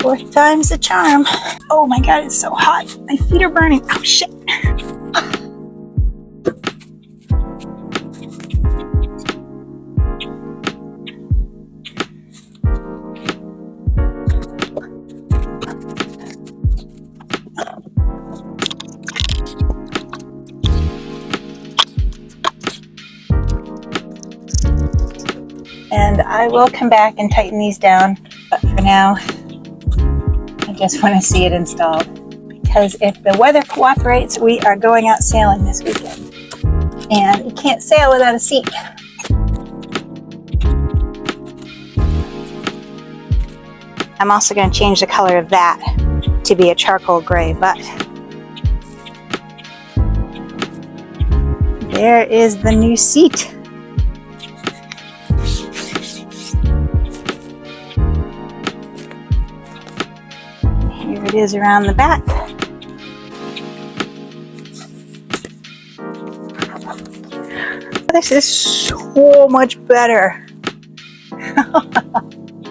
Fourth time's the charm. Oh my God, it's so hot. My feet are burning. Oh shit. And I will come back and tighten these down, but for now, I just want to see it installed. Because if the weather cooperates, we are going out sailing this weekend. And you can't sail without a seat. I'm also going to change the color of that to be a charcoal gray, but there is the new seat. Here it is around the back. This is so much better.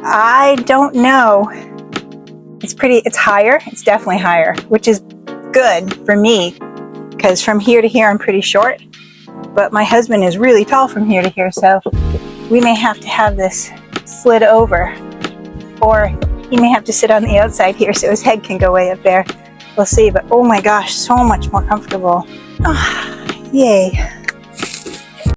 I don't know. It's higher. It's definitely higher, which is good for me because from here to here I'm pretty short, but my husband is really tall from here to here, so we may have to have this slid over, or he may have to sit on the outside here so his head can go way up there. We'll see, but oh my gosh, so much more comfortable. Oh, yay.